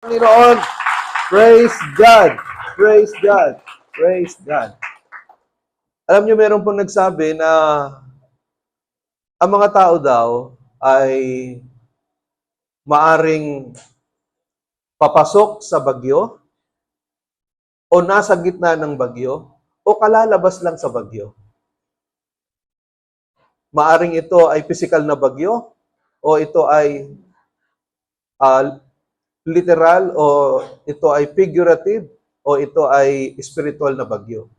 Panginoon. Praise God. Praise God. Praise God. Alam niyo, meron pong nagsabi na ang mga tao daw ay maaring papasok sa bagyo o nasa gitna ng bagyo o kalalabas lang sa bagyo. Maaring ito ay physical na bagyo o ito ay literal o ito ay figurative o ito ay spiritual na bagyo.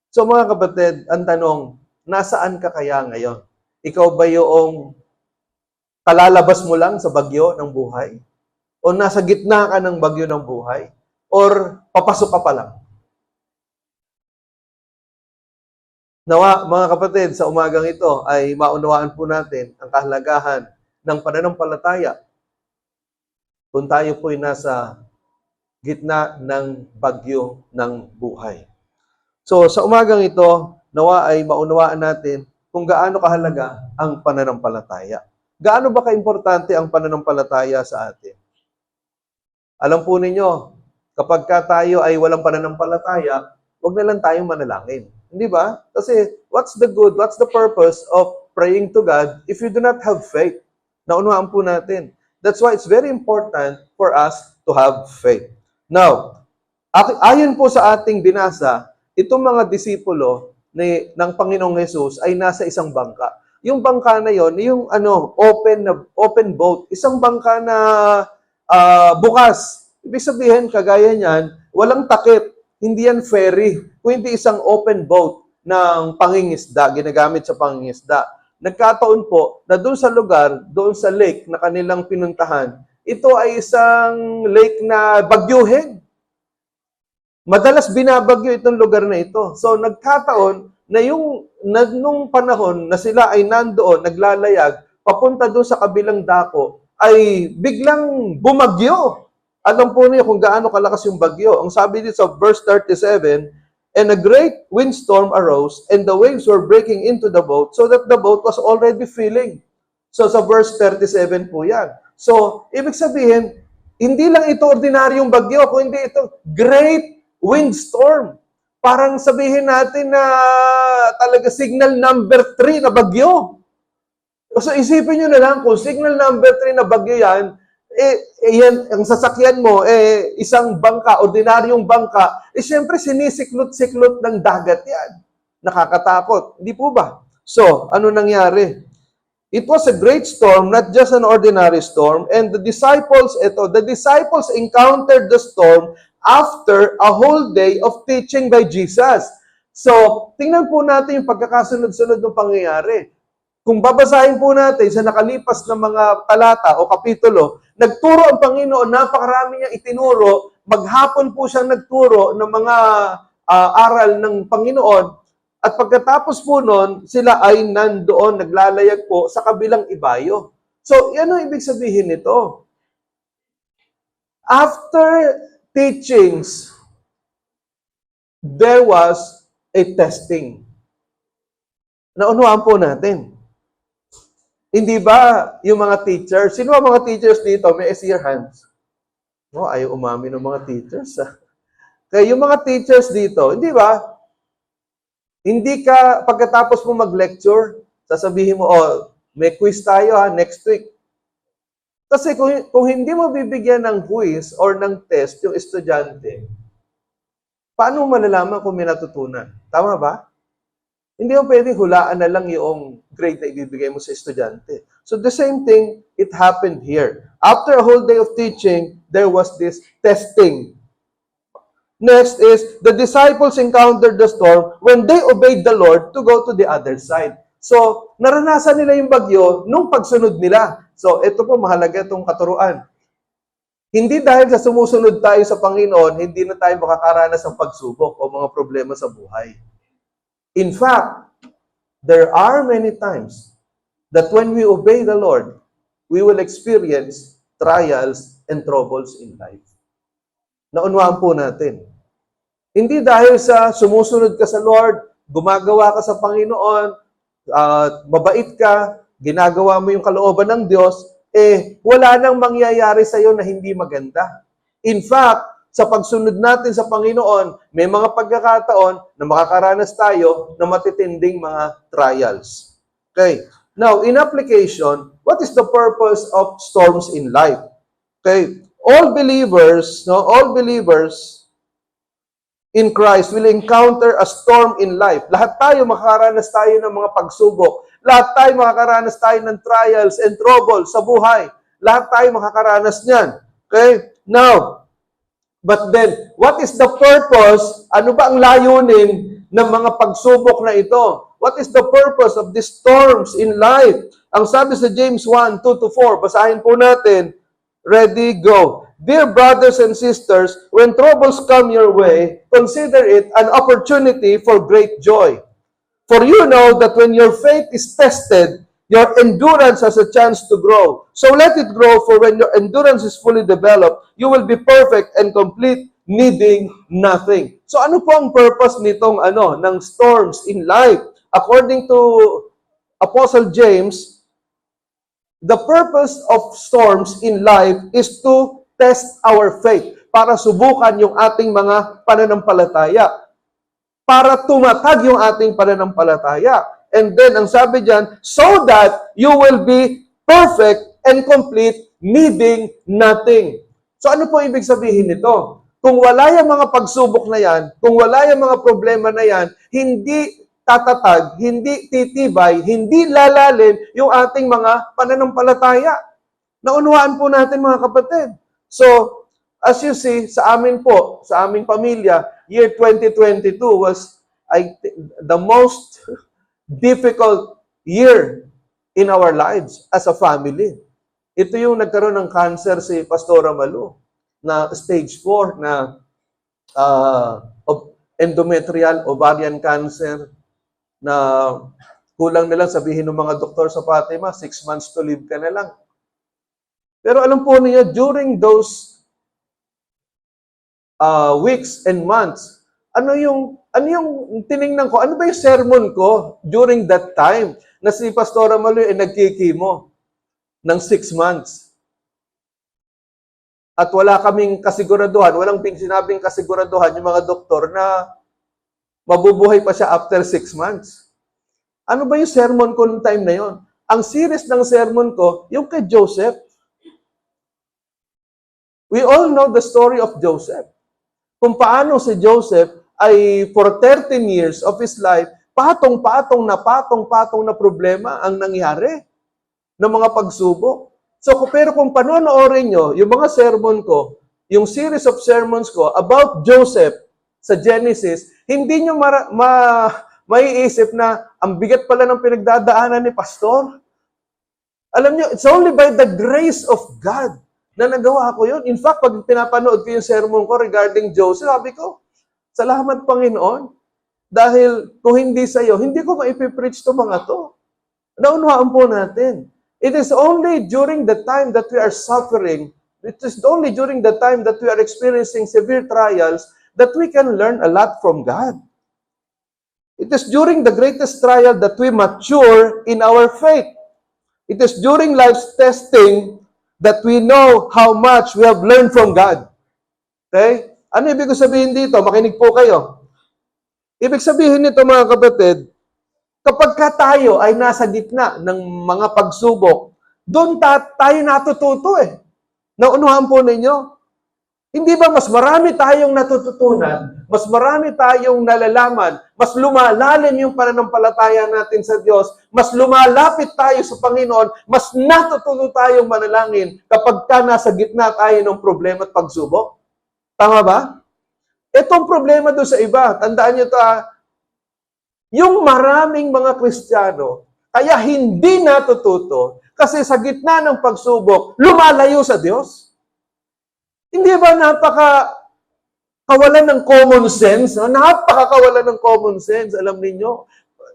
So mga kapatid, ang tanong, nasaan ka kaya ngayon? Ikaw ba yung kalalabas mo lang sa bagyo ng buhay? O nasa gitna ka ng bagyo ng buhay? Or papasok ka pa lang? Nawa, mga kapatid, sa umagang ito ay maunawaan po natin ang kahalagahan ng pananampalataya kung tayo po'y nasa gitna ng bagyo ng buhay. So, sa umagang ito, nawa ay maunawaan natin kung gaano kahalaga ang pananampalataya. Gaano ba kaimportante ang pananampalataya sa atin? Alam po ninyo, kapag tayo ay walang pananampalataya, huwag na lang tayong manalangin. Hindi ba? Kasi, what's the good, what's the purpose of praying to God if you do not have faith? Naunawaan po natin. That's why it's very important for us to have faith. Now, ayon po sa ating binasa, itong mga disipulo ng Panginoong Hesus ay nasa isang bangka. Yung bangka na yon, yung open boat, isang bangka na bukas. Ibig sabihin, kagaya niyan, walang takip, hindi yan ferry, kundi isang open boat ng pangingisda, ginagamit sa pangingisda. Nagkataon po na doon sa lugar, doon sa lake na kanilang pinuntahan, ito ay isang lake na bagyuhin. Madalas binabagyo itong lugar na ito. So nagkataon na nung panahon na sila ay nandoon, naglalayag, papunta doon sa kabilang dako, ay biglang bumagyo. Alam po niyo kung gaano kalakas yung bagyo. Ang sabi dito sa verse 37, "And a great windstorm arose, and the waves were breaking into the boat, so that the boat was already filling." So sa verse 37 po yan. So, ibig sabihin, hindi lang ito ordinaryong bagyo, kundi ito great windstorm. Parang sabihin natin na talaga signal number 3 na bagyo. So isipin nyo na lang, kung signal number 3 na bagyo yan, yan, ang sasakyan mo, isang bangka, ordinaryong bangka, siyempre sinisiklot-siklot ng dagat yan. Nakakatakot. Hindi po ba? So, ano nangyari? It was a great storm, not just an ordinary storm, and the disciples encountered the storm after a whole day of teaching by Jesus. So, tingnan po natin yung pagkakasunod-sunod ng pangyayari. Kung babasahin po natin sa nakalipas na mga talata o kapitulo, nagturo ang Panginoon, napakarami niyang itinuro, maghapon po siyang nagturo ng mga aral ng Panginoon, at pagkatapos po nun, sila ay nandoon, naglalayag po sa kabilang ibayo. So, yan ang ibig sabihin nito. After teachings, there was a testing. Naunawaan po natin. Hindi ba yung mga teachers, sino ang mga teachers dito? May raise your hands. No, ayaw umamin ng mga teachers. Kaya yung mga teachers dito, hindi ba? Hindi ka, pagkatapos mo mag-lecture, sasabihin mo, may quiz tayo next week. Kasi kung hindi mo bibigyan ng quiz or ng test yung estudyante, paano mo malalaman kung may natutunan? Tama ba? Hindi mo pwedeng hulaan na lang yung grade na ibibigay mo sa estudyante. So the same thing, it happened here. After a whole day of teaching, there was this testing. Next is, the disciples encountered the storm when they obeyed the Lord to go to the other side. So, naranasan nila yung bagyo nung pagsunod nila. So, ito po, mahalaga itong katuruan. Hindi dahil sa sumusunod tayo sa Panginoon, hindi na tayo makakaranas ng pagsubok o mga problema sa buhay. In fact, there are many times that when we obey the Lord, we will experience trials and troubles in life. Naunawaan po natin. Hindi dahil sa sumusunod ka sa Lord, gumagawa ka sa Panginoon, mabait ka, ginagawa mo yung kalooban ng Diyos, wala nang mangyayari sa iyo na hindi maganda. In fact, sa pagsunod natin sa Panginoon, may mga pagkakataon na makakaranas tayo ng matitinding mga trials. Okay. Now, in application, what is the purpose of storms in life? Okay. All believers in Christ will encounter a storm in life. Lahat tayo makakaranas tayo ng mga pagsubok. Lahat tayo makakaranas tayo ng trials and trouble sa buhay. Lahat tayo makakaranas niyan. Okay? Now, but then, what is the purpose? Ano ba ang layunin ng mga pagsubok na ito? What is the purpose of these storms in life? Ang sabi sa James 1:2-4, basahin po natin. Ready, go. Dear brothers and sisters, when troubles come your way, consider it an opportunity for great joy. For you know that when your faith is tested, your endurance has a chance to grow. So let it grow, for when your endurance is fully developed, you will be perfect and complete, needing nothing. So ano po ang purpose nitong ng storms in life? According to Apostle James, the purpose of storms in life is to test our faith, para subukan yung ating mga pananampalataya, para tumatag yung ating pananampalataya. And then, ang sabi diyan, so that you will be perfect and complete, needing nothing. So ano po ibig sabihin nito? Kung wala yung mga pagsubok na yan, kung wala yung mga problema na yan, hindi tatatag, hindi titibay, hindi lalalim yung ating mga pananampalataya. Naunawaan po natin mga kapatid. So, as you see, sa amin po, sa aming pamilya, year 2022 was the most difficult year in our lives as a family. Ito yung nagkaroon ng cancer si Pastora Malu, na stage 4 na endometrial ovarian cancer, na kulang na lang sabihin ng mga doktor sa Fatima, 6 months to live ka na lang. Pero alam po niyo, during those weeks and months, ano yung tiningnan ko, ano ba yung sermon ko during that time na si Pastora Malu ay nagkikimo ng 6 months. At wala kaming kasiguraduhan, walang sinabing kasiguraduhan yung mga doktor na mabubuhay pa siya after 6 months. Ano ba yung sermon ko noong time na yon? Ang series ng sermon ko, yung kay Joseph. We all know the story of Joseph. Kung paano si Joseph ay for 13 years of his life, patong-patong na problema ang nangyari ng mga pagsubok. So, pero kung panonoorin nyo, yung mga sermon ko, yung series of sermons ko about Joseph sa Genesis, hindi nyo maiisip na ang bigat pala ng pinagdadaanan ni Pastor. Alam nyo, it's only by the grace of God na nagawa ko yun. In fact, pag pinapanood ko yung sermon ko regarding Joseph, sabi ko, salamat Panginoon, dahil kung hindi sa'yo, hindi ko maipipreach to mga to. Naunawaan po natin. It is only during the time that we are suffering, it is only during the time that we are experiencing severe trials that we can learn a lot from God. It is during the greatest trial that we mature in our faith. It is during life's testing that we know how much we have learned from God. Okay? Ano ibig sabihin dito? Makinig po kayo. Ibig sabihin nito mga kapatid, kapag tayo ay nasa gitna ng mga pagsubok, doon tayo natututo eh. Naunuhan po ninyo? Hindi ba mas marami tayong natututunan, mas marami tayong nalalaman, mas lumalalim yung pananampalataya natin sa Diyos, mas lumalapit tayo sa Panginoon, mas natututo tayong manalangin kapag nasa gitna tayo ng problema at pagsubok? Tama ba? Itong problema doon sa iba, tandaan nyo ito yung maraming mga Kristiyano, kaya hindi natututo, kasi sa gitna ng pagsubok, lumalayo sa Diyos. Hindi ba napaka-kawalan ng common sense? Napaka-kawalan ng common sense. Alam niyo,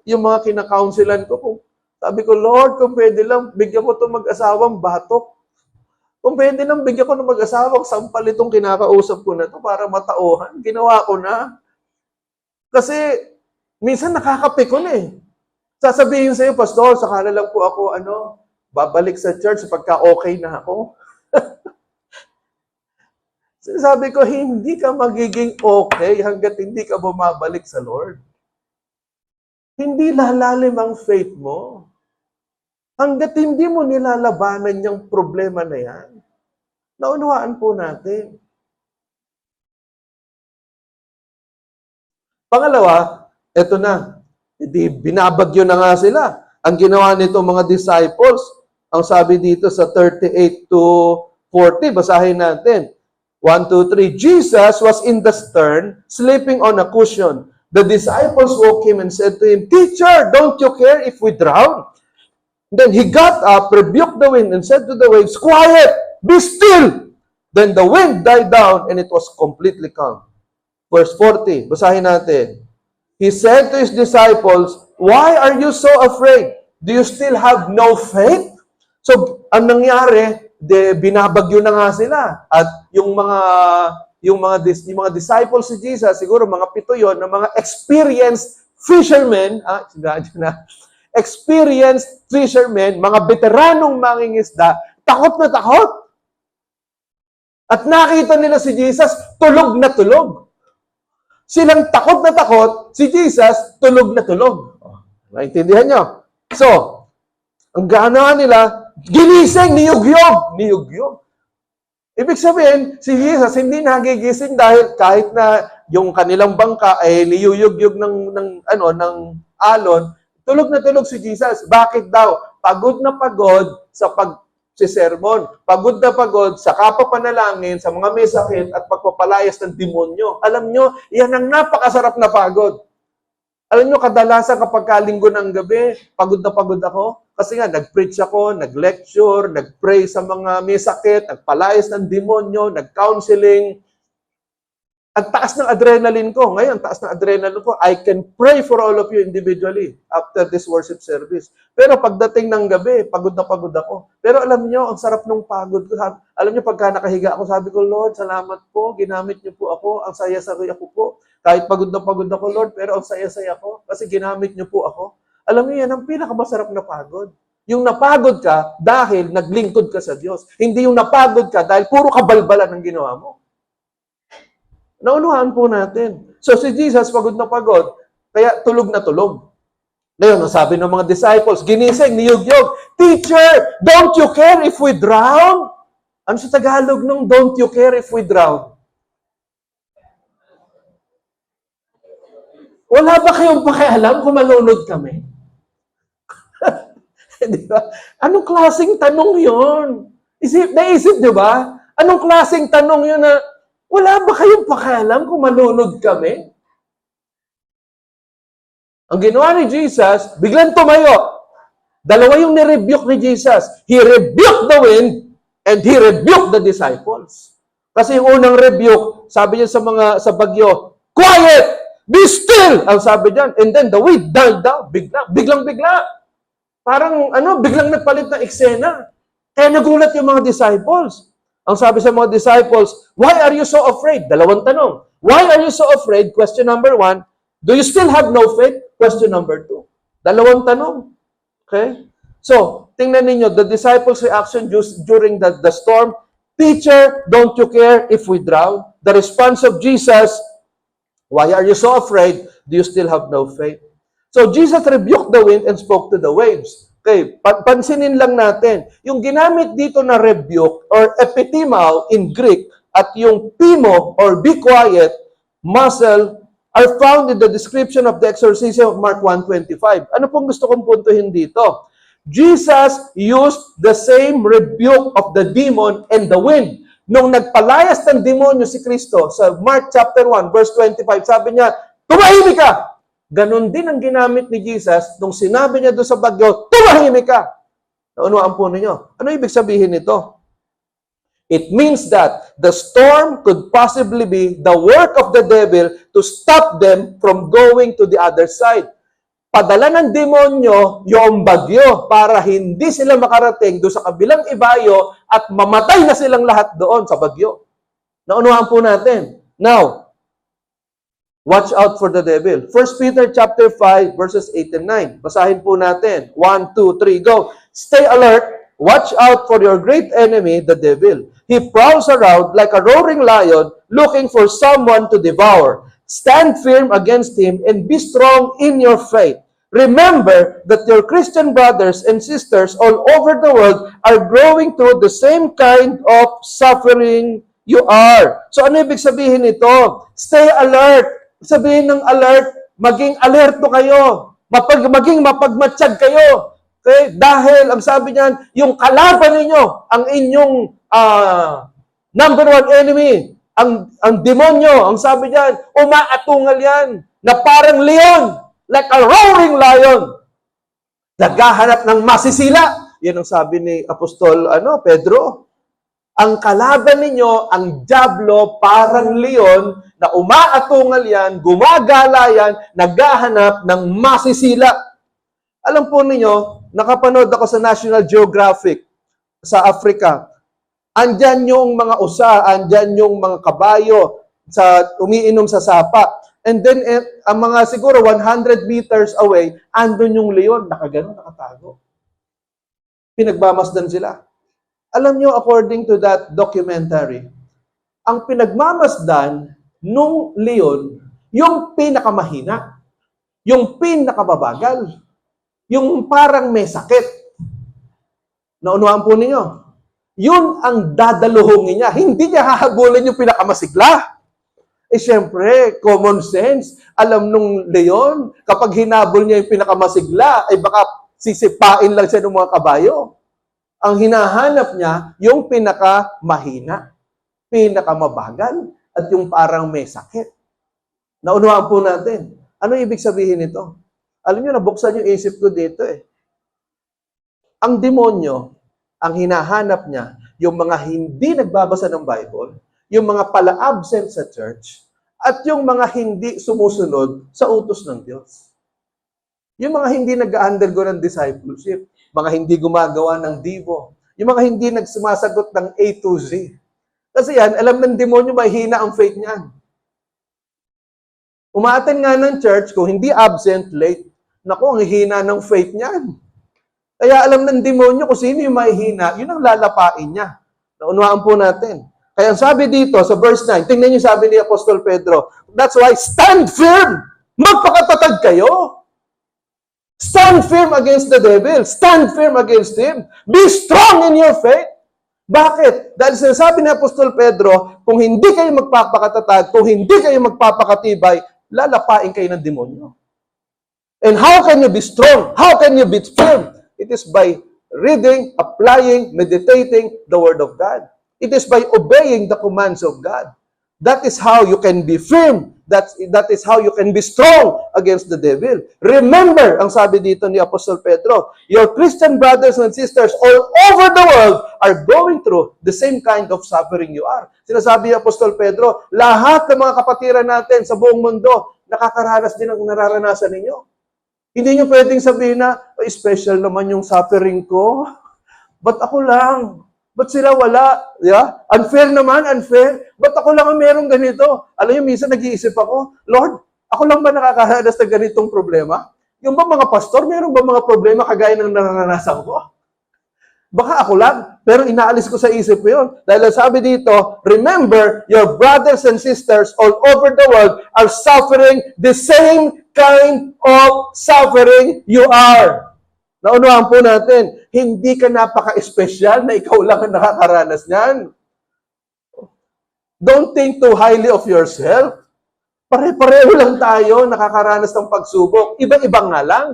yung mga kinakaunselan ko, sabi ko, Lord, kung pwede lang, bigyan mo itong mag-asawang batok. Kung pwede lang, bigyan ko ng mag-asawang sampal itong kinakausap ko na ito para matauhan. Ginawa ko na. Kasi, minsan nakakapikon eh. Sasabihin sa'yo, Pastor, sakala lang po ako, babalik sa church pagka okay na ako. Sabi ko, hindi ka magiging okay hanggat hindi ka bumabalik sa Lord. Hindi lalalim ang faith mo. Hanggat hindi mo nilalabanan yung problema na yan. Naunawaan po natin. Pangalawa, eto na. Hindi, binabagyo na nga sila. Ang ginawa nito mga disciples, ang sabi dito sa 38 to 40, basahin natin. 1, 2, 3. Jesus was in the stern, sleeping on a cushion. The disciples woke him and said to him, "Teacher, don't you care if we drown?" Then he got up, rebuked the wind, and said to the waves, "Quiet! Be still!" Then the wind died down, and it was completely calm. Verse 40, basahin natin. He said to his disciples, "Why are you so afraid? Do you still have no faith?" So, ang nangyari, binabagyo na nga sila. At yung mga disciples si Jesus, siguro mga 7 yon, na mga experienced fishermen, experienced fishermen, mga veteranong mangingisda, takot na takot. At nakita nila si Jesus, tulog na tulog. Silang takot na takot, si Jesus, tulog na tulog. Naintindihan nyo? So, ang ganahan nila, ginising, niyugyog. Ibig sabihin, si Jesus hindi nagigising dahil kahit na yung kanilang bangka ay niyuyugyog ng alon, tulog na tulog si Jesus. Bakit daw? Pagod na pagod sa pagsisermon. Pagod na pagod sa kapapanalangin, sa mga may sakit at pagpapalayas ng demonyo. Alam nyo, yan ang napakasarap na pagod. Alam nyo, kadalasan kapag kalinggo ng gabi, pagod na pagod ako. Kasi nga, nag-preach ako, nag-lecture, nag-pray sa mga may sakit, nagpalayas ng demonyo, nag-counseling. Ang taas ng adrenaline ko. Ngayon, taas ng adrenaline ko. I can pray for all of you individually after this worship service. Pero pagdating ng gabi, pagod na pagod ako. Pero alam nyo, ang sarap ng pagod ko. Alam nyo, pagka nakahiga ako, sabi ko, "Lord, salamat po. Ginamit niyo po ako. Ang saya-saya ko po. Kahit pagod na pagod ako, Lord, pero ang saya-saya ko kasi ginamit niyo po ako." Alam niyo yan, ang pinakamasarap na pagod. Yung napagod ka dahil naglingkod ka sa Diyos. Hindi yung napagod ka dahil puro kabalbalan ang ginawa mo. Naunuhan po natin. So si Jesus, pagod na pagod, kaya tulog na tulog. Ngayon, sabi ng mga disciples, ginising, niyugyog, "Teacher, don't you care if we drown?" Ano sa Tagalog nung "don't you care if we drown"? Wala ba kayong pakialam kung malunod kami? Di ba? Anong klaseng tanong yun? Naisip, di ba? Anong klaseng tanong yun na, wala ba kayong pakialam kung malunod kami? Ang ginawa ni Jesus, biglang tumayo. Dalawa yung nirebuke ni Jesus. He rebuked the wind and he rebuked the disciples. Kasi yung unang rebuke, sabi niya sa bagyo, "Quiet! Be still!" Ang sabi diyan. And then the wind died down. Biglang-bigla. Parang, biglang nagpalit ng eksena. Kaya nagulat yung mga disciples. Ang sabi sa mga disciples, "Why are you so afraid?" Dalawang tanong. Why are you so afraid? Question number 1. Do you still have no faith? Question number 2. Dalawang tanong. Okay? So, tingnan ninyo, the disciples' reaction during the storm, "Teacher, don't you care if we drown?" The response of Jesus, "Why are you so afraid? Do you still have no faith?" So, Jesus rebuked the wind and spoke to the waves. Okay, pansinin lang natin. Yung ginamit dito na rebuke or epitimal in Greek at yung pimo or be quiet, muscle, are found in the description of the exorcism of Mark 1:25. Ano pong gusto kong puntuhin dito? Jesus used the same rebuke of the demon and the wind. Nung nagpalayas ng demonyo si Kristo sa Mark chapter 1 verse 25, sabi niya, "Tumahimik ka!" Ganon din ang ginamit ni Jesus nung sinabi niya doon sa bagyo, "Tumahimik ka!" Naunawaan po ninyo. Ano ibig sabihin nito? It means that the storm could possibly be the work of the devil to stop them from going to the other side. Padala ng demonyo yung bagyo para hindi sila makarating doon sa kabilang ibayo at mamatay na silang lahat doon sa bagyo. Naunawaan po natin. Now, watch out for the devil. 1 Peter chapter 5 verses 8 and 9. Basahin po natin. 1, 2, 3, go. "Stay alert. Watch out for your great enemy, the devil. He prowls around like a roaring lion, looking for someone to devour. Stand firm against him and be strong in your faith. Remember that your Christian brothers and sisters all over the world are going through the same kind of suffering you are. So ano ibig sabihin nito? Stay alert. Sabihin ng alert, maging alerto kayo. Maging mapagmatsyag kayo. Okay? Dahil, ang sabi niyan, yung kalaban ninyo, ang inyong number one enemy, ang demonyo, ang sabi niyan, umaatungal yan, na parang leon, like a roaring lion, naghahanap ng masisila. Yan ang sabi ni Apostol Pedro. Ang kalaban ninyo, ang diablo, parang leon, na umaatungal yan, gumagala yan, naghahanap ng masisila. Alam po ninyo, nakapanood ako sa National Geographic sa Africa. Andyan yung mga usa, andyan yung mga kabayo sa umiinom sa sapa. And then, ang mga siguro 100 meters away, andun yung leon, nakaganon, nakatago. Pinagmamasdan sila. Alam nyo, according to that documentary, ang pinagmamasdan nung leon, yung pinakamahina, yung pinakababagal, yung parang may sakit. Naunawaan po ninyo? Yun ang dadaluhungin niya. Hindi niya hahabulin yung pinakamasigla. Siyempre, common sense. Alam nung leon, kapag hinabol niya yung pinakamasigla, baka sisipain lang siya ng mga kabayo. Ang hinahanap niya, yung pinakamahina, pinakamabagal, at yung parang may sakit. Naunawaan po natin. Ano ibig sabihin nito? Alam niyo, nabuksan yung isip ko dito eh. Ang demonyo, ang hinahanap niya, yung mga hindi nagbabasa ng Bible, yung mga pala-absent sa church, at yung mga hindi sumusunod sa utos ng Diyos. Yung mga hindi nag-undergo ng discipleship, mga hindi gumagawa ng divo, yung mga hindi nagsumasagot ng A to Z. Kasi yan, alam ng demonyo, mahina ang faith niyan. Umaattend nga ng church, kung hindi absent, late, naku, ang hihina ng faith niyan. Kaya alam ng demonyo kung sino yung mahihina, yun ang lalapain niya. Naunawaan po natin. Kaya ang sabi dito sa verse 9, tingnan niyo sabi ni Apostol Pedro, that's why stand firm! Magpakatatag kayo! Stand firm against the devil. Stand firm against him. Be strong in your faith. Bakit? Dahil sinasabi ni Apostol Pedro, kung hindi kayo magpapakatatag, kung hindi kayo magpapakatibay, lalapain kayo ng demonyo. And how can you be strong? How can you be firm? It is by reading, applying, meditating the Word of God. It is by obeying the commands of God. That is how you can be firm. That is how you can be strong against the devil. Remember, ang sabi dito ni Apostol Pedro, your Christian brothers and sisters all over the world are going through the same kind of suffering you are. Sinasabi ni Apostol Pedro, lahat ng mga kapatiran natin sa buong mundo, nakakaranas din ang nararanasan ninyo. Hindi nyo pwedeng sabihin na, special naman yung suffering ko. Ba't ako lang? Ba't sila wala? Yeah? Unfair naman, unfair. Ba't ako lang ang merong ganito? Alam niyo, minsan nag-iisip ako, Lord, ako lang ba nakakaranas ng ganitong problema? Yung ba mga pastor, meron ba mga problema kagaya ng naranasan ko? Baka ako lang. Pero inaalis ko sa isip ko yun. Dahil sabi dito, remember, your brothers and sisters all over the world are suffering the same kind of suffering you are. Naunahan po natin, hindi ka napaka-espesyal na ikaw lang ang nakakaranas niyan. Don't think too highly of yourself. Pare-pareho lang tayo nakakaranas ng pagsubok. Iba-iba nga lang.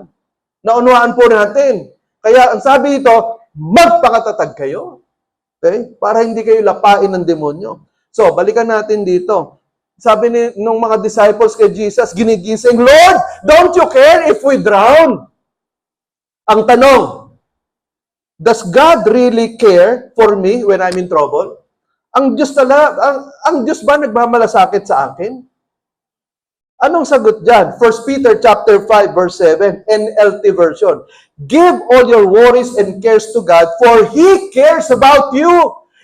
Naunahan po natin. Kaya ang sabi dito, magpakatatag kayo. Okay? Para hindi kayo lapain ng demonyo. So, balikan natin dito. Sabi nung mga disciples kay Jesus, ginigising, Lord, don't you care if we drown? Ang tanong, does God really care for me when I'm in trouble? Ang Diyos ba nagmamalasakit sa akin? Anong sagot dyan? 1 Peter chapter 5 verse 7, NLT version. Give all your worries and cares to God, for He cares about you.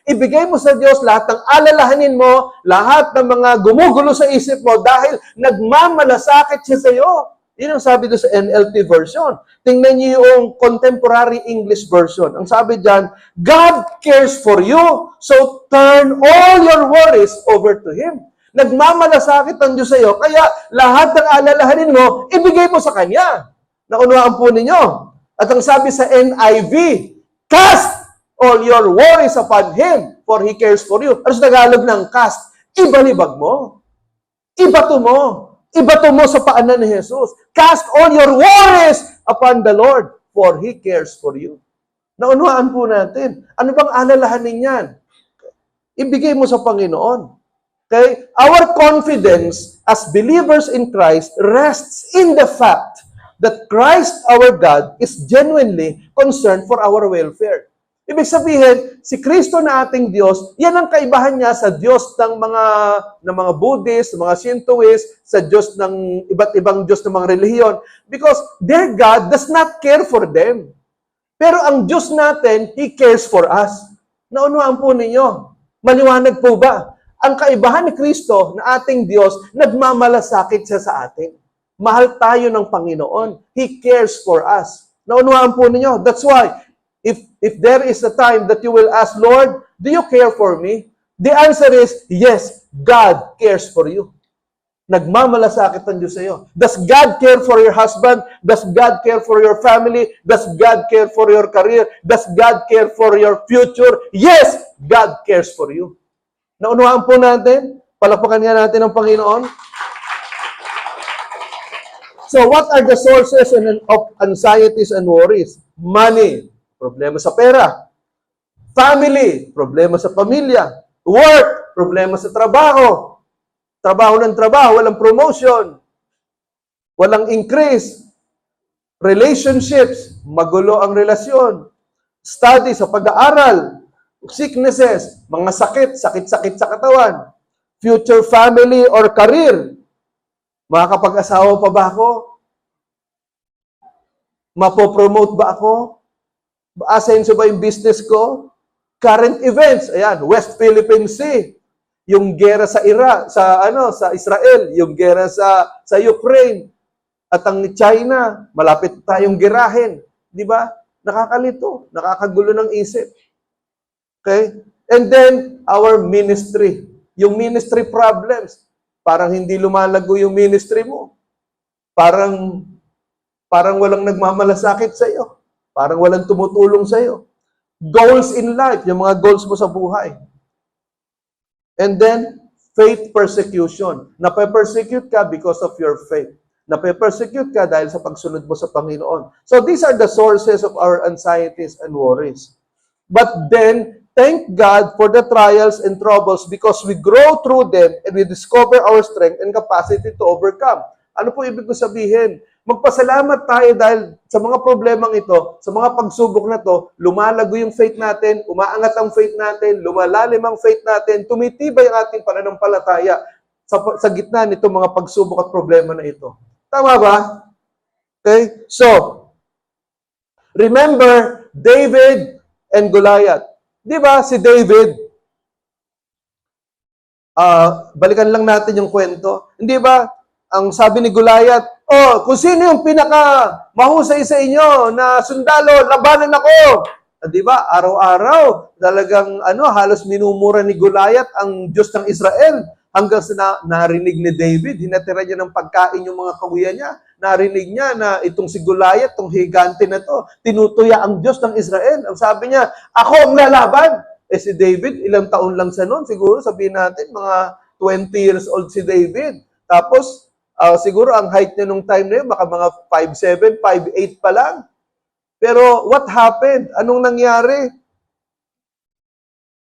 Ibigay mo sa Diyos lahat ng alalahanin mo, lahat ng mga gumugulo sa isip mo dahil nagmamalasakit siya sa iyo. Yun ang sabi doon sa NLT version. Tingnan niyo yung contemporary English version. Ang sabi diyan, God cares for you, so turn all your worries over to Him. Nagmamalasakit ang Diyos sa iyo, kaya lahat ng alalahanin mo, ibigay mo sa Kanya. Naunawaan po ninyo. At ang sabi sa NIV, cast all your worries upon Him, for He cares for you. Ano sa Tagalog ng cast? Ibalibag mo. Ibato mo. Ibato mo sa paanan ni Jesus. Cast all your worries upon the Lord, for He cares for you. Naunawaan po natin. Ano bang alalahanin yan? Ibigay mo sa Panginoon. Okay? Our confidence as believers in Christ rests in the fact that Christ, our God, is genuinely concerned for our welfare. Ibig sabihin, si Kristo na ating Diyos, yan ang kaibahan niya sa Diyos ng mga Buddhist, mga Shintoist, sa Diyos ng iba't ibang Diyos ng mga relihiyon. Because their God does not care for them. Pero ang Diyos natin, He cares for us. Naunawaan po ninyo. Maliwanag po ba? Ang kaibahan ni Kristo na ating Diyos, nagmamalasakit siya sa atin. Mahal tayo ng Panginoon. He cares for us. Naunawaan po ninyo. That's why, if there is a time that you will ask, Lord, do you care for me? The answer is, yes, God cares for you. Nagmamalasakit ang Diyos sa iyo. Does God care for your husband? Does God care for your family? Does God care for your career? Does God care for your future? Yes, God cares for you. Naunawaan po natin? Palakpakan nga natin ang Panginoon. So, what are the sources of anxieties and worries? Money. Problema sa pera. Family, problema sa pamilya. Work, problema sa trabaho. Trabaho ng trabaho, walang promotion. Walang increase. Relationships, magulo ang relasyon. Study sa pag-aaral. Sicknesses, mga sakit sa katawan. Future family or career. Makakapag-asawa pa ba ako? Mapopromote ba ako? Asenso ba yung business ko? Current events, ayan, West Philippine Sea, yung gera sa sa Israel, yung gera sa Ukraine, at ang China, malapit tayong gerahin, di ba? Nakakalito, nakakagulo ng isip. Okay? And then our ministry, yung ministry problems, parang hindi lumalago yung ministry mo. Parang walang nagmamalasakit sa iyo. Parang walang tumutulong sa iyo. Goals in life, yung mga goals mo sa buhay. And then, faith persecution. Nape-persecute ka because of your faith. Nape-persecute ka dahil sa pagsunod mo sa Panginoon. So, these are the sources of our anxieties and worries. But then, thank God for the trials and troubles because we grow through them and we discover our strength and capacity to overcome. Ano po ibig ko sabihin? Magpasalamat tayo dahil sa mga problemang ito, sa mga pagsubok na to, lumalago yung faith natin, umaangat ang faith natin, lumalalim ang faith natin, tumitibay ang ating pananampalataya sa gitna nito mga pagsubok at problema na ito. Tama ba? Okay? So, remember David and Goliath. Di ba si David? Balikan lang natin yung kwento. Hindi ba? Ang sabi ni Goliath, kung sino yung pinaka-mahusay sa inyo na sundalo, labanan ako. Di ba? Araw-araw, talagang halos minumura ni Goliath ang Diyos ng Israel. Hanggang sa narinig ni David, hinatira niya ng pagkain yung mga kawiya niya. Narinig niya na itong si Goliath, itong higante na to, tinutuya ang Diyos ng Israel. Ang sabi niya, ako ang lalaban. Si David, ilang taon lang siya noon. Siguro sabihin natin, mga 20 years old si David. Tapos, siguro ang height niya nung time na yun, baka mga 5'7", 5'8 pa lang. Pero what happened? Anong nangyari?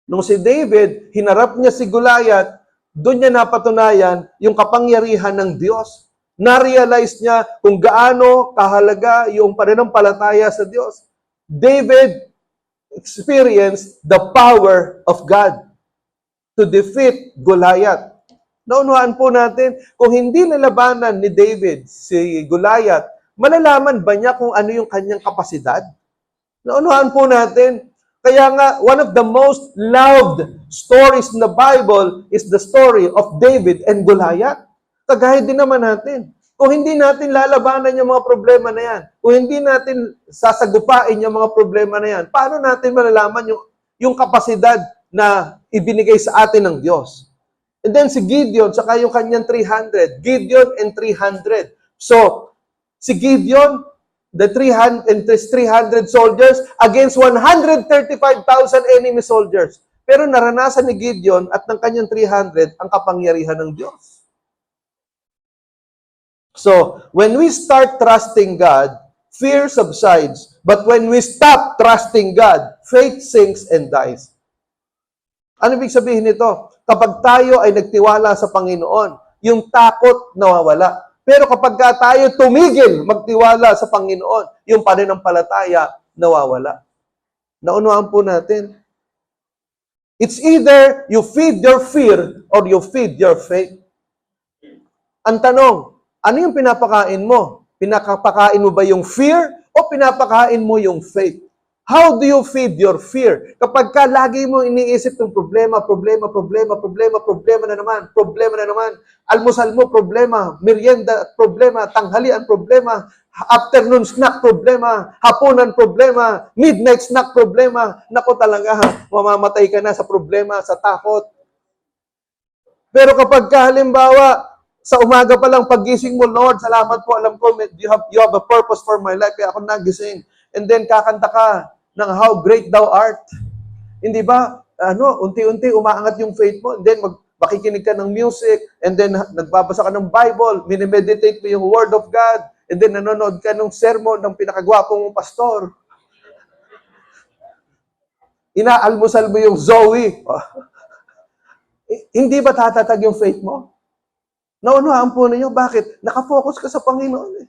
Nung si David, hinarap niya si Goliath, doon niya napatunayan yung kapangyarihan ng Diyos. Na-realize niya kung gaano kahalaga yung pananampalataya sa Diyos. David experienced the power of God to defeat Goliath. Naunawaan po natin, kung hindi nalabanan ni David si Goliath, malalaman ba niya kung ano yung kanyang kapasidad? Naunawaan po natin, kaya nga, one of the most loved stories in the Bible is the story of David and Goliath. Kagaya din naman natin. Kung hindi natin lalabanan yung mga problema na yan, kung hindi natin sasagupain yung mga problema na yan, paano natin malalaman yung kapasidad na ibinigay sa atin ng Diyos? And then si Gideon, saka yung kanyang 300. Gideon and 300. So, si Gideon, the 300 soldiers against 135,000 enemy soldiers. Pero naranasan ni Gideon at ng kanyang 300 ang kapangyarihan ng Diyos. So, when we start trusting God, fear subsides. But when we stop trusting God, faith sinks and dies. Ano ibig sabihin nito? Kapag tayo ay nagtiwala sa Panginoon, yung takot nawawala. Pero kapag tayo tumigil magtiwala sa Panginoon, yung pananampalataya nawawala. Naunawaan po natin. It's either you feed your fear or you feed your faith. Ang tanong, ano yung pinapakain mo? Pinapakain mo ba yung fear o pinapakain mo yung faith? How do you feed your fear? Kapag ka lagi mo iniisip ng problema na naman. Almusal mo, problema. Merienda, problema. Tanghalian, problema. Afternoon snack, problema. Hapunan, problema. Midnight snack, problema. Naku talaga, mamamatay ka na sa problema, sa takot. Pero kapag ka, halimbawa, sa umaga pa lang paggising mo, Lord, salamat po, alam ko, you have a purpose for my life, kaya ako nagising. And then kakanta ka ng how great thou art. Hindi ba? Unti-unti umaangat yung faith mo. And then makikinig ka ng music. And then nagbabasa ka ng Bible. Minimeditate mo yung Word of God. And then nanonood ka ng sermon ng pinakagwapong pastor. Inaalmusal mo yung Zoe. Hindi ba tatatag yung faith mo? Naunahan po ninyo, bakit? Nakafocus ka sa Panginoon eh.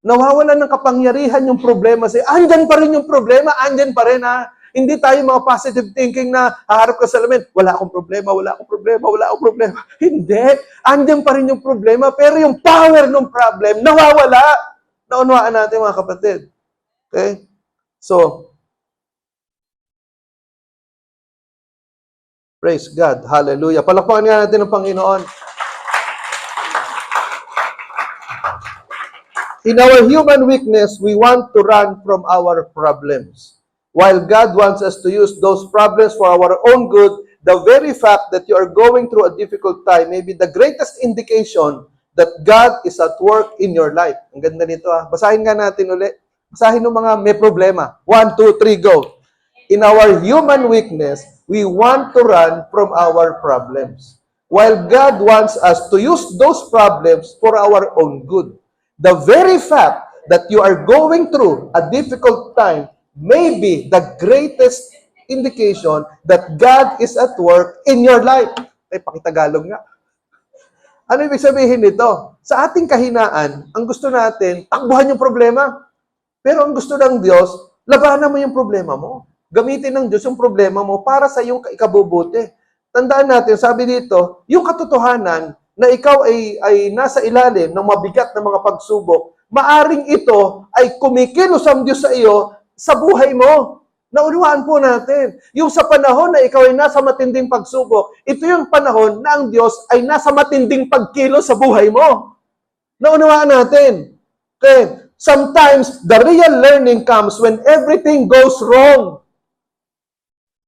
Nawawalan ng kapangyarihan yung problema. Andyan pa rin yung problema, andyan pa rin ha. Hindi tayo mga positive thinking na haharap ka sa salamin, wala akong problema. Hindi. Andyan pa rin yung problema, pero yung power ng problem, nawawala. Naunawaan natin mga kapatid. Okay? So, praise God. Hallelujah. Palakpakan nga natin ng Panginoon. In our human weakness, we want to run from our problems. While God wants us to use those problems for our own good, the very fact that you are going through a difficult time may be the greatest indication that God is at work in your life. Ang ganda nito ha. Basahin nga natin ulit. Basahin ng mga may problema. 1, 2, 3, go. In our human weakness, we want to run from our problems. While God wants us to use those problems for our own good. The very fact that you are going through a difficult time may be the greatest indication that God is at work in your life. Pakitagalog nga. Ano ibig sabihin nito? Sa ating kahinaan, ang gusto natin, takbuhan yung problema. Pero ang gusto ng Diyos, labanan mo yung problema mo. Gamitin ng Diyos yung problema mo para sa iyong ikabubuti. Tandaan natin, sabi dito, yung katotohanan na ikaw ay nasa ilalim ng mabigat na mga pagsubok, maaring ito ay kumikilos ang Diyos sa iyo sa buhay mo. Naunawaan po natin. Yung sa panahon na ikaw ay nasa matinding pagsubok, ito yung panahon na ang Diyos ay nasa matinding pagkilos sa buhay mo. Naunawaan natin. Okay. Sometimes, the real learning comes when everything goes wrong.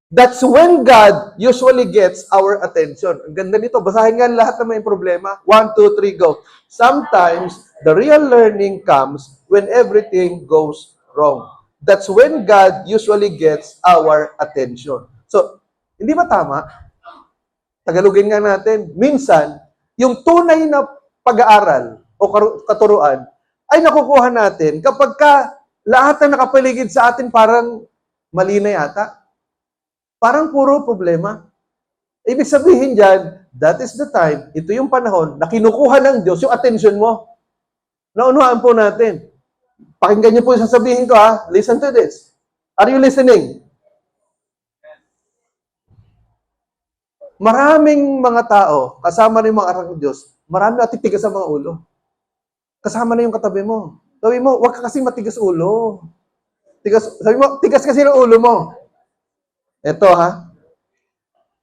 That's when God usually gets our attention. Ang ganda nito. Basahin nga lahat na may problema. 1, 2, 3, go. Sometimes, the real learning comes when everything goes wrong. That's when God usually gets our attention. So, hindi ba tama? Tagalogin nga natin. Minsan, yung tunay na pag-aaral o katuruan ay nakukuha natin kapag lahat na nakapaligid sa atin parang mali na yata. Parang puro problema. Ibig sabihin dyan, that is the time, ito yung panahon na kinukuha ng Diyos yung attention mo. Naunawaan po natin. Pakinggan niyo po yung sasabihin ko ha. Listen to this. Are you listening? Maraming mga tao, kasama na yung mga anak ng Diyos, marami natitigas sa mga ulo. Kasama na yung katabi mo. Sabi mo, huwag ka kasi matigas ulo. Sabi mo, tigas kasi ng ulo mo. Ito ha.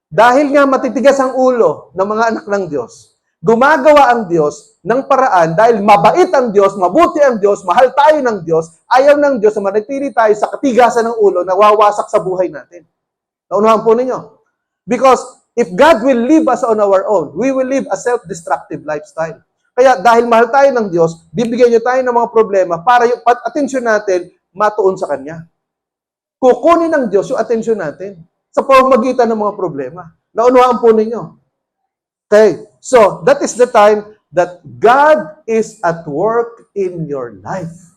Dahil nga matitigas ang ulo ng mga anak ng Diyos, gumagawa ang Diyos ng paraan dahil mabait ang Diyos, mabuti ang Diyos, mahal tayo ng Diyos, ayaw ng Diyos na manatili tayo sa katigasan ng ulo na wawasak sa buhay natin. Naunahan po ninyo? Because if God will leave us on our own, we will live a self-destructive lifestyle. Kaya dahil mahal tayo ng Diyos, bibigyan niya tayo ng mga problema para yung atensyon natin matuon sa Kanya. Kukunin ng Diyos yung atensyon natin sa pamamagitan ng mga problema. Naunahan po ninyo? Okay, so that is the time that God is at work in your life.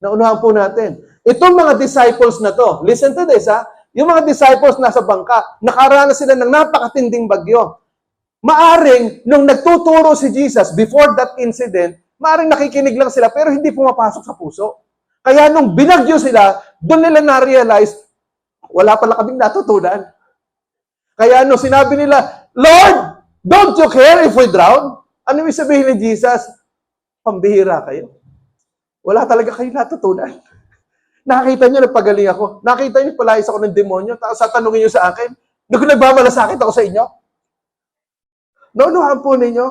Naunahan po natin. Itong mga disciples na to, listen to this ha, yung mga disciples nasa bangka, nakaranas sila ng napakatinding bagyo. Maaring, nung nagtuturo si Jesus before that incident, maaring nakikinig lang sila pero hindi pumapasok sa puso. Kaya nung binagyo sila, doon nila na-realize, wala pala kaming natutunan. Kaya nung sinabi nila, Lord, don't you care if we drown? Ano yung sabihin ni Jesus? Pambihira kayo. Wala talaga kayo natutunan. Nakita niyo, nagpagaling ako. Nakita niyo, palayas ako ng demonyo. Tapos tatanungin niyo sa akin, nagmamalasakit ako sa inyo? Naunahan po ninyo.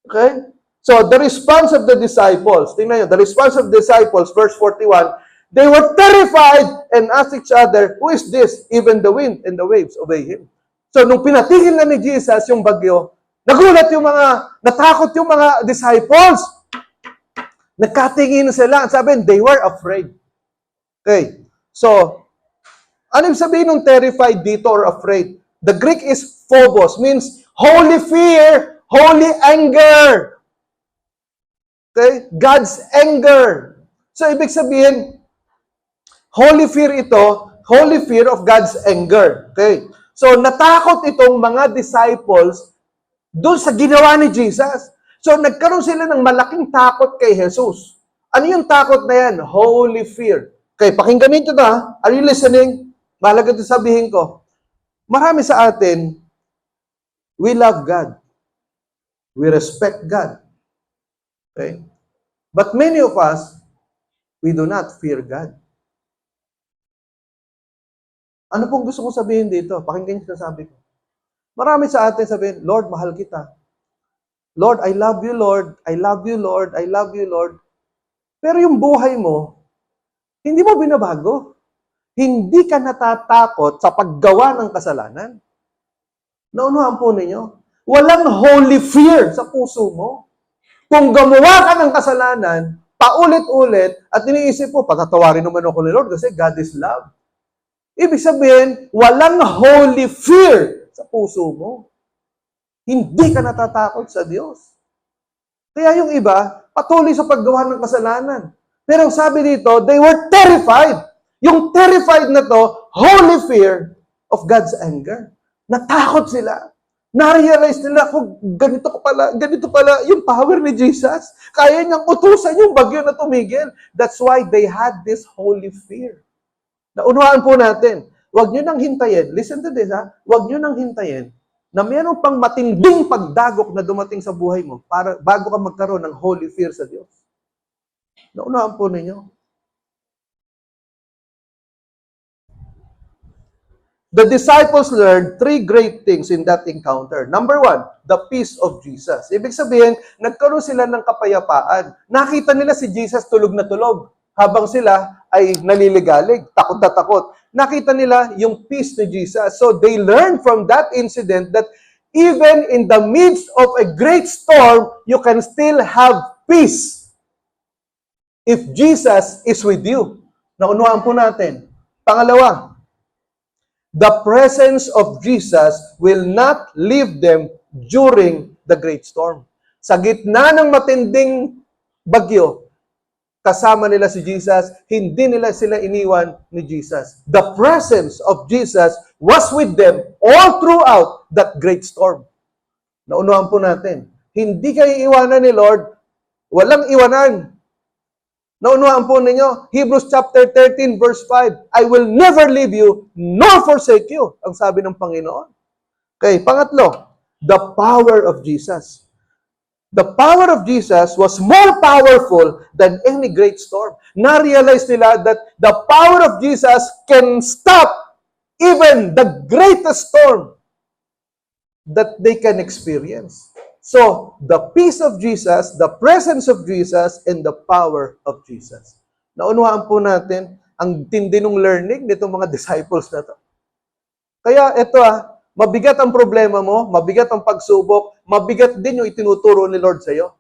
Okay? So, the response of the disciples, tingnan niyo, the response of the disciples, verse 41, they were terrified and asked each other, who is this? Even the wind and the waves obey him. So, nung pinatigil na ni Jesus yung bagyo, nagulat yung natakot yung mga disciples. Nagkatingin sila. Sabi, they were afraid. Okay. So, ano yung sabihin ng terrified dito or afraid? The Greek is phobos, means holy fear, holy anger. Okay? God's anger. So, ibig sabihin, holy fear ito, holy fear of God's anger. Okay? So, natakot itong mga disciples doon sa ginawa ni Jesus. So, nagkaroon sila ng malaking takot kay Jesus. Ano yung takot na yan? Holy fear. Okay, pakinggan nito na. Are you listening? Mahalaga ito sabihin ko. Marami sa atin, we love God. We respect God. Okay? But many of us, we do not fear God. Ano pong gusto kong sabihin dito? Pakinggan niyo sabi ko. Marami sa atin sabihin, Lord, mahal kita. Lord, I love you, Lord. I love you, Lord. I love you, Lord. Pero yung buhay mo, hindi mo binabago. Hindi ka natatakot sa paggawa ng kasalanan. Naunuhan po ninyo? Walang holy fear sa puso mo. Kung gumawa ka ng kasalanan, paulit-ulit, at iniisip mo, patatawarin naman ako ni Lord kasi God is love. Ibig sabihin, walang holy fear sa puso mo. Hindi ka natatakot sa Diyos. Kaya yung iba, patuloy sa paggawa ng kasalanan. Pero sabi dito, they were terrified. Yung terrified na to, holy fear of God's anger. Natakot sila. Na-realize nila, kung ganito pala yung power ni Jesus. Kaya niyang utusan yung bagyo na tumigil. That's why they had this holy fear. Naunuhan po natin, huwag nyo nang hintayin, listen to this ha, huwag nyo nang hintayin na mayroon pang matinding pagdagok na dumating sa buhay mo para bago ka magkaroon ng holy fear sa Diyos. Naunahan po ninyo. The disciples learned three great things in that encounter. Number one, the peace of Jesus. Ibig sabihin, nagkaroon sila ng kapayapaan. Nakita nila si Jesus tulog na tulog habang sila ay naliligalig, takot na takot. Nakita nila yung peace ni Jesus. So they learned from that incident that even in the midst of a great storm, you can still have peace if Jesus is with you. Naunuhan po natin. Pangalawa, the presence of Jesus will not leave them during the great storm. Sa gitna ng matinding bagyo, kasama nila si Jesus, hindi nila sila iniwan ni Jesus. The presence of Jesus was with them all throughout that great storm. Naunuhan po natin. Hindi kayo iwanan ni Lord, walang iwanan. Naunuhan po ninyo, Hebrews chapter 13 verse 5, I will never leave you nor forsake you, ang sabi ng Panginoon. Okay, pangatlo, the power of Jesus. The power of Jesus was more powerful than any great storm. Na-realize nila that the power of Jesus can stop even the greatest storm that they can experience. So, the peace of Jesus, the presence of Jesus, and the power of Jesus. Naunawaan po natin ang tindi ng learning nitong mga disciples na to. Kaya ito mabigat ang problema mo, mabigat ang pagsubok, mabigat din yung itinuturo ni Lord sa iyo.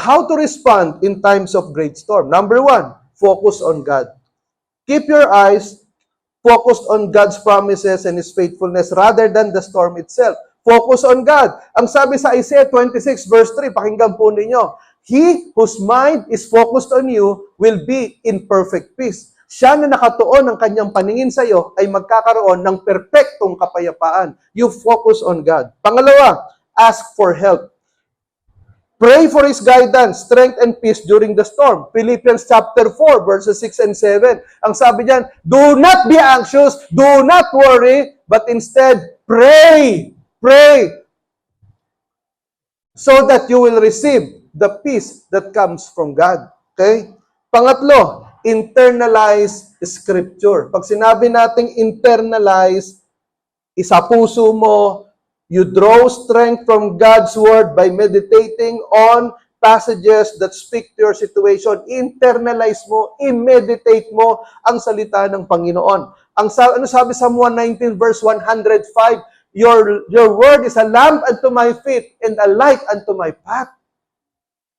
How to respond in times of great storm? Number 1, focus on God. Keep your eyes focused on God's promises and His faithfulness rather than the storm itself. Focus on God. Ang sabi sa Isaiah 26 verse 3, pakinggan po ninyo, He whose mind is focused on you will be in perfect peace. Siya na nakatuon ng kanyang paningin sa iyo ay magkakaroon ng perpektong kapayapaan. You focus on God. Pangalawa, ask for help. Pray for His guidance, strength, and peace during the storm. Philippians chapter 4, verses 6 and 7. Ang sabi diyan, do not be anxious, do not worry, but instead, pray. Pray. So that you will receive the peace that comes from God. Okay? Pangatlo, internalize Scripture. Pag sinabi nating internalize, isa puso mo, you draw strength from God's Word by meditating on passages that speak to your situation. Internalize mo, i-meditate mo ang salita ng Panginoon. Ano sabi sa Psalm 119 verse 105? Your word is a lamp unto my feet and a light unto my path.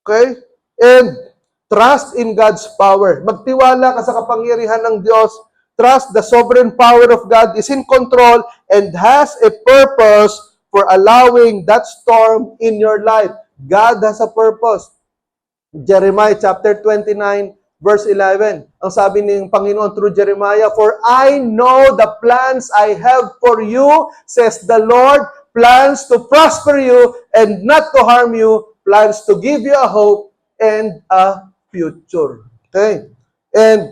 Okay? And trust in God's power. Magtiwala ka sa kapangyarihan ng Diyos. Trust the sovereign power of God is in control and has a purpose for allowing that storm in your life. God has a purpose. Jeremiah chapter 29, verse 11. Ang sabi ng Panginoon through Jeremiah, For I know the plans I have for you, says the Lord, plans to prosper you and not to harm you, plans to give you a hope and a future. Okay? And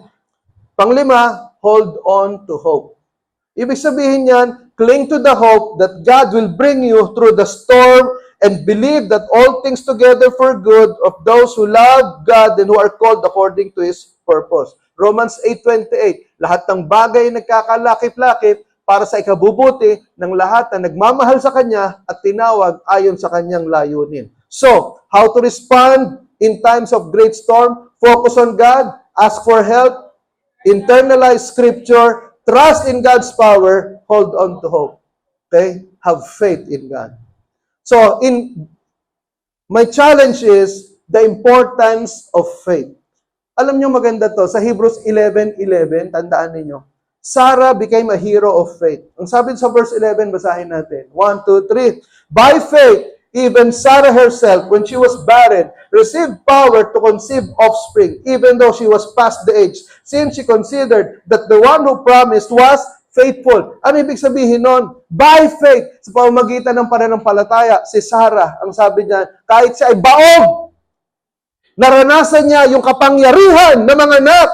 panglima, hold on to hope. Ibig sabihin yan, cling to the hope that God will bring you through the storm and believe that all things together for good of those who love God and who are called according to His purpose. Romans 8:28, lahat ng bagay nagkakalakip-lakip para sa ikabubuti ng lahat na nagmamahal sa Kanya at tinawag ayon sa Kanyang layunin. So, how to respond in times of great storm? Focus on God, ask for help, internalize Scripture, trust in God's power, hold on to hope. Okay? Have faith in God. So, my challenge is the importance of faith. Alam niyo maganda to, sa Hebrews 11:11, tandaan niyo, Sarah became a hero of faith. Ang sabi sa verse 11, basahin natin. 1, 2, 3. By faith, even Sarah herself, when she was barren, received power to conceive offspring, even though she was past the age, since she considered that the one who promised was faithful. Ano ibig sabihin nun? By faith, sa pamamagitan ng pananampalataya, si Sarah, ang sabi niya, kahit siya ay baog, naranasan niya yung kapangyarihan ng mga anak,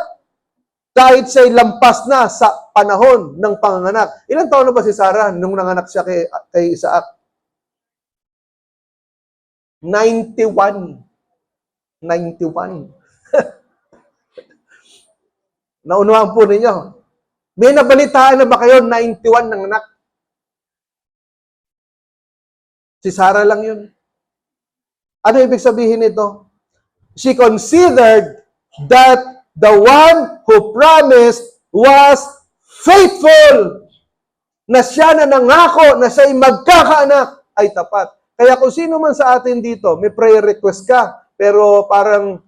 kahit siya ay lampas na sa panahon ng panganganak. Ilang taon na ba si Sarah nung nanganak siya kay Isaac? 91. 91. Naunawaan po ninyo. May nabalitaan na ba kayo 91 ng anak? Si Sarah lang yun. Ano ibig sabihin nito? She considered that the one who promised was faithful. Na siya na nangako na siya'y magkakaanak ay tapat. Kaya kung sino man sa atin dito, may prayer request ka, pero parang,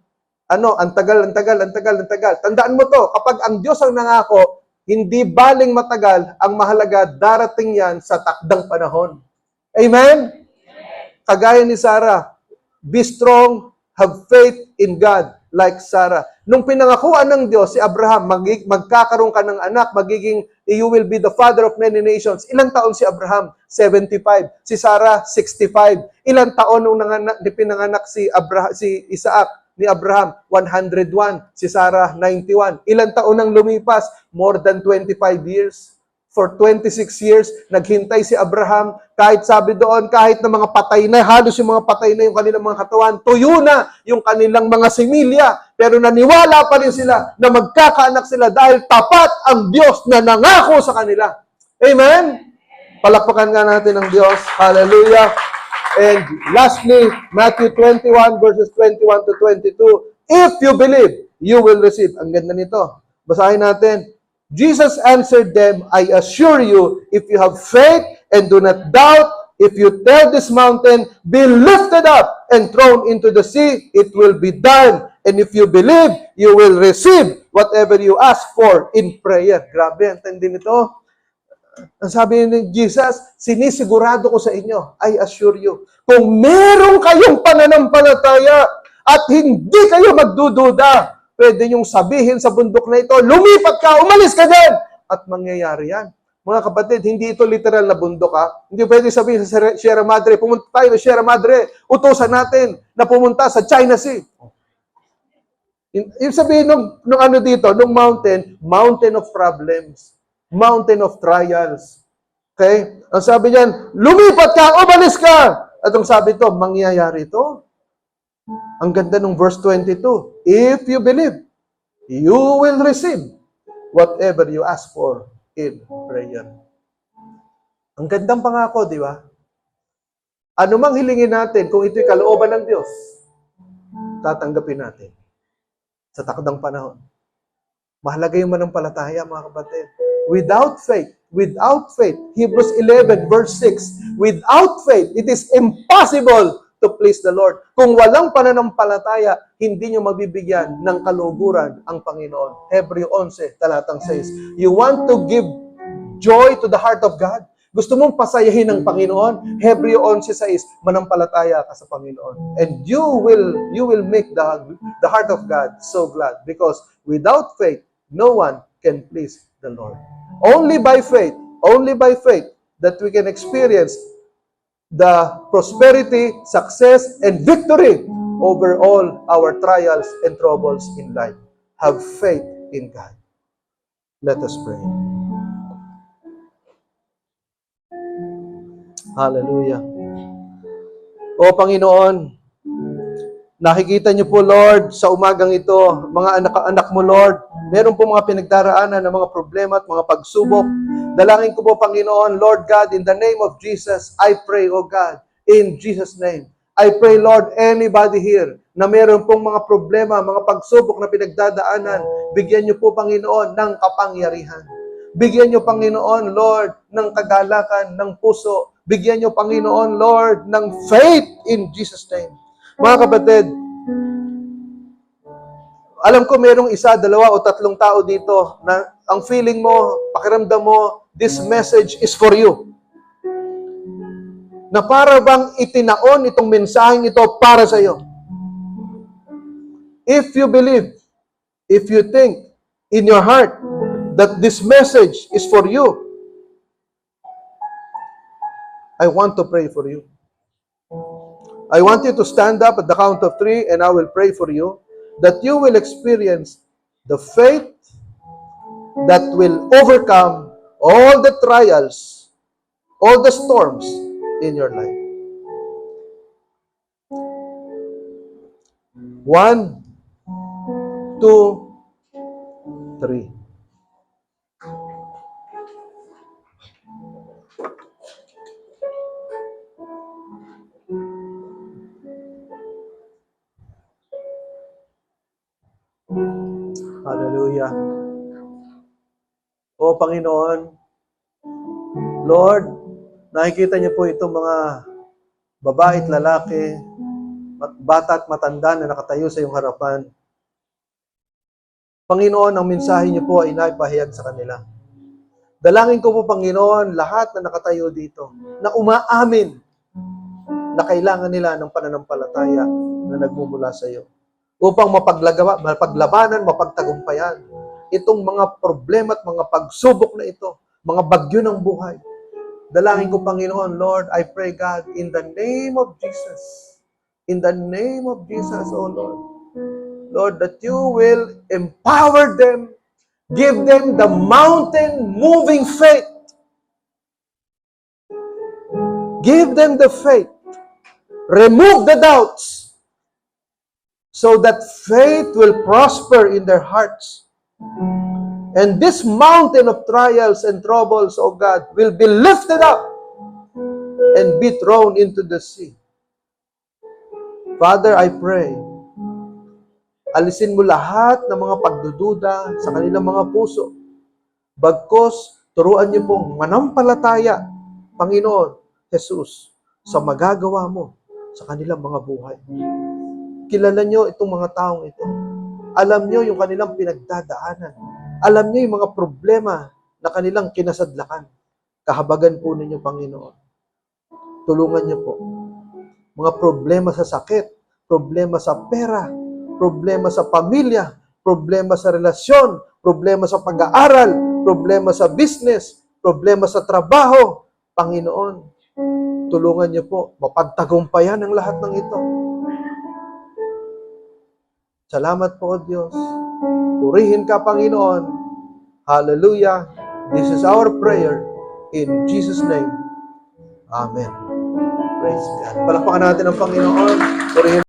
ang tagal. Tandaan mo to, kapag ang Diyos ang nangako, hindi baling matagal, ang mahalaga, darating yan sa takdang panahon. Amen? Kagaya ni Sarah, be strong, have faith in God, like Sarah. Nung pinangakuan ng Diyos, si Abraham, magkakaroon ka ng anak, you will be the father of many nations. Ilang taon si Abraham? 75. Si Sarah, 65. Ilang taon nung pinanganak si Isaac ni Abraham? 101. Si Sarah, 91. Ilang taon nang lumipas? More than 25 years. For 26 years, naghintay si Abraham, kahit sabi doon, kahit na mga patay na, halos yung mga patay na yung kanilang mga katawan, tuyo na yung kanilang mga similya, pero naniwala pa rin sila na magkakaanak sila dahil tapat ang Diyos na nangako sa kanila. Amen? Palakpakan nga natin ang Diyos. Hallelujah. And lastly, Matthew 21 verses 21 to 22. If you believe, you will receive. Ang ganda nito. Basahin natin. Jesus answered them, I assure you, if you have faith and do not doubt, if you tell this mountain, be lifted up and thrown into the sea, it will be done. And if you believe, you will receive whatever you ask for in prayer. Grabe, ang tindi nito. Ang sabi ni Jesus, sinisigurado ko sa inyo, I assure you, kung meron kayong pananampalataya at hindi kayo magdududa, pwede niyong sabihin sa bundok na ito, lumipat ka, umalis ka dyan! At mangyayari yan. Mga kapatid, hindi ito literal na bundok, ha? Hindi pwede sabihin sa Sierra Madre, pumunta tayo sa Sierra Madre, utusan natin na pumunta sa China Sea. Yung sabihin nung ano dito, nung mountain of problems, mountain of trials. Okay? Ang sabi niyan, lumipat ka, umalis ka! At ang sabi ito, mangyayari ito. Ang ganda ng verse 22. If you believe, you will receive whatever you ask for in prayer. Ang gandang pangako, di ba? Ano mang hilingin natin, kung ito'y kalooban ng Diyos, tatanggapin natin sa takdang panahon. Mahalaga yung manampalataya, mga kapatid. Without faith, Hebrews 11 verse 6, without faith, it is impossible to please the Lord. Kung walang pananampalataya, hindi nyo mabibigyan ng kaluguran ang Panginoon. Hebreo 11, talatang 6. You want to give joy to the heart of God? Gusto mong pasayahin ng Panginoon? Hebreo 11:6, manampalataya ka sa Panginoon. And you will make the heart of God so glad, because without faith, no one can please the Lord. Only by faith that we can experience the prosperity, success, and victory over all our trials and troubles in life. Have faith in God. Let us pray. Hallelujah. O Panginoon, nakikita niyo po, Lord, sa umagang ito, mga anak mo, Lord, meron po mga pinagdaraanan ng mga problema at mga pagsubok. Dalangin ko po, Panginoon, Lord God, in the name of Jesus, I pray, O God, in Jesus' name. I pray, Lord, anybody here na meron pong mga problema, mga pagsubok na pinagdadaanan, bigyan niyo po, Panginoon, ng kapangyarihan. Bigyan niyo, Panginoon, Lord, ng kagalakan, ng puso. Bigyan niyo, Panginoon, Lord, ng faith in Jesus' name. Mga kapatid, alam ko merong isa, dalawa o tatlong tao dito na ang feeling mo, pakiramdam mo, this message is for you. Na para bang itinaon itong mensaheng ito para sa iyo. If you believe, if you think in your heart that this message is for you, I want to pray for you. I want you to stand up at the count of 3 and I will pray for you that you will experience the faith that will overcome all the trials, all the storms in your life. 1, 2, 3. Hallelujah. O Panginoon, Lord, nakikita niyo po itong mga babae at lalaki, bata at matanda na nakatayo sa iyong harapan. Panginoon, ang mensahe niyo po ay naipahayag sa kanila. Dalangin ko po, Panginoon, lahat na nakatayo dito, na umaamin na kailangan nila ng pananampalataya na nagmumula sa iyo, upang mapaglabanan, mapagtagumpayan itong mga problema at mga pagsubok na ito, mga bagyo ng buhay. Dalangin ko, Panginoon, Lord, I pray, God, in the name of Jesus, in the name of Jesus, oh Lord, Lord, that you will empower them, give them the mountain-moving faith. Give them the faith. Remove the doubts, so that faith will prosper in their hearts. And this mountain of trials and troubles, O God, will be lifted up and be thrown into the sea. Father, I pray, alisin mo lahat ng mga pagdududa sa kanilang mga puso. Bagkus, turuan niyo pong manampalataya, Panginoon Jesus, sa magagawa mo sa kanilang mga buhay. Kilala niyo itong mga taong ito. Alam niyo yung kanilang pinagdadaanan. Alam niyo yung mga problema na kanilang kinasadlakan. Kahabagan po ninyo, Panginoon. Tulungan niyo po. Mga problema sa sakit, problema sa pera, problema sa pamilya, problema sa relasyon, problema sa pag-aaral, problema sa business, problema sa trabaho. Panginoon, tulungan niyo po, mapagtagumpayan ang lahat ng ito. Salamat po, O Diyos. Purihin ka, Panginoon. Hallelujah. This is our prayer in Jesus' name. Amen. Praise God. Palakpakan natin ang Panginoon. Purihin